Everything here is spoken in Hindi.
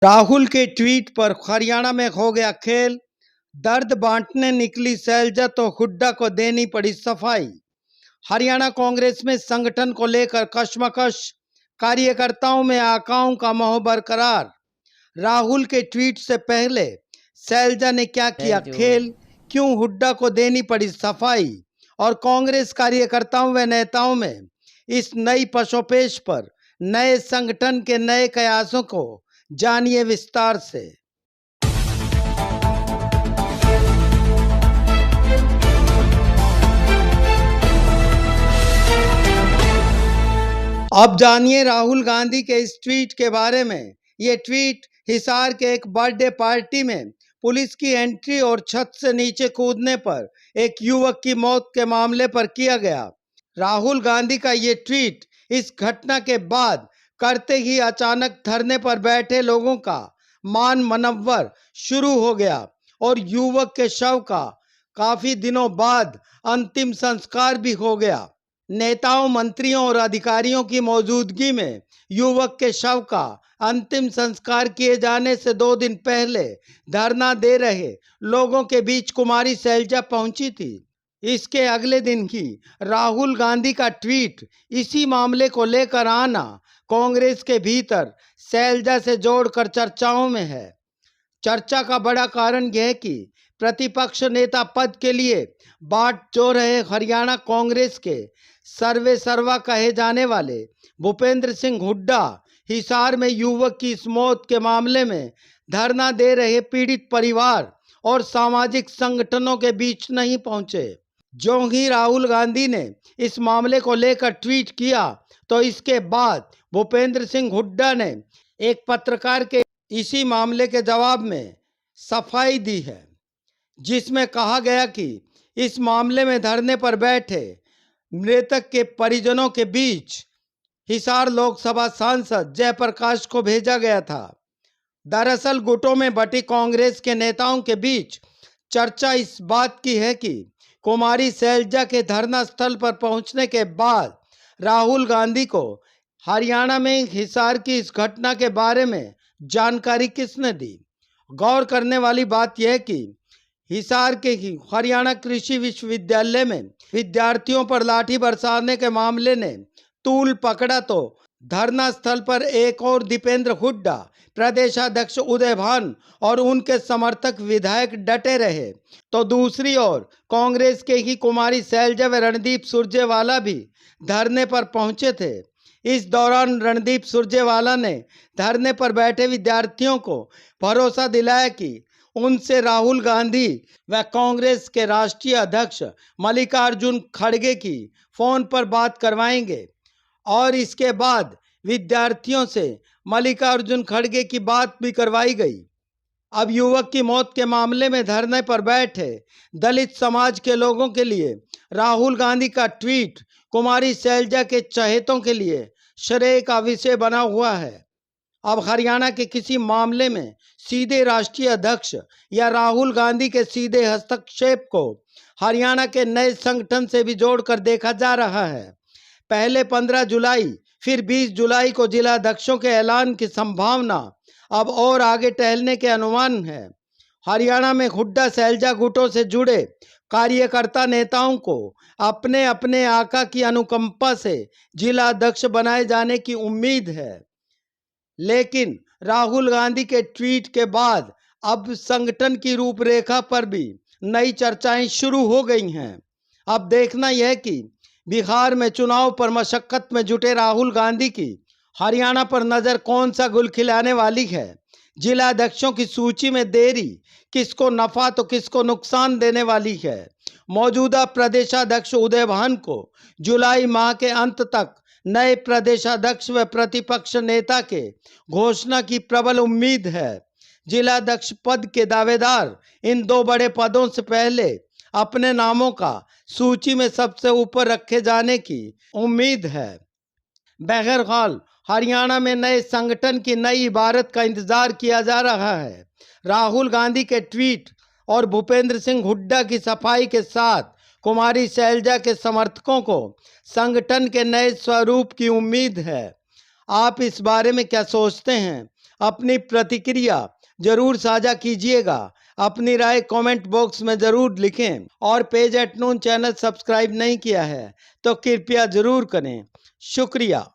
राहुल के ट्वीट पर हरियाणा में हो गया खेल। दर्द बांटने निकली शैलजा तो हुड्डा को देनी पड़ी सफाई। हरियाणा कांग्रेस में संगठन को लेकर कशमकश, कार्यकर्ताओं में आकाओं का मोह बरकरार। राहुल के ट्वीट से पहले शैलजा ने क्या किया खेल, क्यों हुड्डा को देनी पड़ी सफाई, और कांग्रेस कार्यकर्ताओं व नेताओं में इस नई पशोपेश पर नए संगठन के नए कयासों को जानिए विस्तार से। अब जानिए राहुल गांधी के इस ट्वीट के बारे में। ये ट्वीट हिसार के एक बर्थडे पार्टी में पुलिस की एंट्री और छत से नीचे कूदने पर एक युवक की मौत के मामले पर किया गया। राहुल गांधी का ये ट्वीट इस घटना के बाद करते ही अचानक धरने पर बैठे लोगों का मान मनव्वर शुरू हो गया और युवक के शव का काफी दिनों बाद अंतिम संस्कार भी हो गया। नेताओं, मंत्रियों और अधिकारियों की मौजूदगी में युवक के शव का अंतिम संस्कार किए जाने से 2 दिन पहले धरना दे रहे लोगों के बीच कुमारी शैलजा पहुंची थी। इसके अगले दिन ही राहुल गांधी का ट्वीट इसी मामले को लेकर आना कांग्रेस के भीतर शैलजा से जोड़कर चर्चाओं में है। चर्चा का बड़ा कारण यह है कि प्रतिपक्ष नेता पद के लिए बाट जो रहे हरियाणा कांग्रेस के सर्वे सर्वा कहे जाने वाले भूपेंद्र सिंह हुड्डा हिसार में युवक की इस मौत के मामले में धरना दे रहे पीड़ित परिवार और सामाजिक संगठनों के बीच नहीं पहुंचे। जो ही राहुल गांधी ने इस मामले को लेकर ट्वीट किया तो इसके बाद भूपेंद्र सिंह हुड्डा ने एक पत्रकार के इसी मामले के जवाब में सफाई दी है, जिसमें कहा गया कि इस मामले में धरने पर बैठे मृतक के परिजनों के बीच हिसार लोकसभा सांसद जयप्रकाश को भेजा गया था। दरअसल गुटों में बटी कांग्रेस के नेताओं के बीच चर्चा इस बात की है कि कुमारी शैलजा के धरना स्थल पर पहुंचने के बाद राहुल गांधी को हरियाणा में हिसार की इस घटना के बारे में जानकारी किसने दी। गौर करने वाली बात यह कि हिसार के ही हरियाणा कृषि विश्वविद्यालय में विद्यार्थियों पर लाठी बरसाने के मामले ने तूल पकड़ा तो धरना स्थल पर एक और दीपेंद्र हुड्डा, प्रदेशाध्यक्ष उदय भान और उनके समर्थक विधायक डटे रहे, तो दूसरी ओर कांग्रेस के ही कुमारी शैलजा व रणदीप सुरजेवाला भी धरने पर पहुंचे थे। इस दौरान रणदीप सुरजेवाला ने धरने पर बैठे विद्यार्थियों को भरोसा दिलाया कि उनसे राहुल गांधी व कांग्रेस के राष्ट्रीय अध्यक्ष मल्लिकार्जुन खड़गे की फोन पर बात करवाएंगे और इसके बाद विद्यार्थियों से मल्लिकार्जुन खड़गे की बात भी करवाई गई। अब युवक की मौत के मामले में धरने पर बैठे दलित समाज के लोगों के लिए राहुल गांधी का ट्वीट कुमारी शैलजा के चहेतों के लिए श्रेय का विषय बना हुआ है। अब हरियाणा के किसी मामले में सीधे राष्ट्रीय अध्यक्ष या राहुल गांधी के सीधे हस्तक्षेप को हरियाणा के नए संगठन से भी जोड़कर देखा जा रहा है। पहले 15 जुलाई फिर 20 जुलाई को जिला अध्यक्षों के ऐलान की संभावना अब और आगे टहलने के अनुमान है। हरियाणा में हुड्डा शैलजा गुटों से जुड़े कार्यकर्ता नेताओं को अपने अपने आका की अनुकंपा से जिला अध्यक्ष बनाए जाने की उम्मीद है, लेकिन राहुल गांधी के ट्वीट के बाद अब संगठन की रूपरेखा पर भी नई चर्चाएं शुरू हो गई हैं। अब देखना यह कि बिहार में चुनाव पर मशक्कत में जुटे राहुल गांधी की हरियाणा पर नजर कौन सा गुल खिलाने वाली है। जिला अध्यक्षों की सूची में देरी किसको नफा तो किसको नुकसान देने वाली है। मौजूदा प्रदेशाध्यक्ष उदय भान को जुलाई माह के अंत तक नए प्रदेशाध्यक्ष व प्रतिपक्ष नेता के घोषणा की प्रबल उम्मीद है। जिला अध्यक्ष पद के दावेदार इन 2 बड़े पदों से पहले अपने नामों का सूची में सबसे ऊपर रखे जाने की उम्मीद है। बहरहाल हरियाणा में नए संगठन की नई इबारत का इंतजार किया जा रहा है। राहुल गांधी के ट्वीट और भूपेंद्र सिंह हुड्डा की सफाई के साथ कुमारी शैलजा के समर्थकों को संगठन के नए स्वरूप की उम्मीद है। आप इस बारे में क्या सोचते हैं? अपनी प्रतिक्रिया जरूर साझा कीजिएगा। अपनी राय कमेंट बॉक्स में जरूर लिखें और page at noon channel subscribe नहीं किया है तो कृपया जरूर करें। शुक्रिया।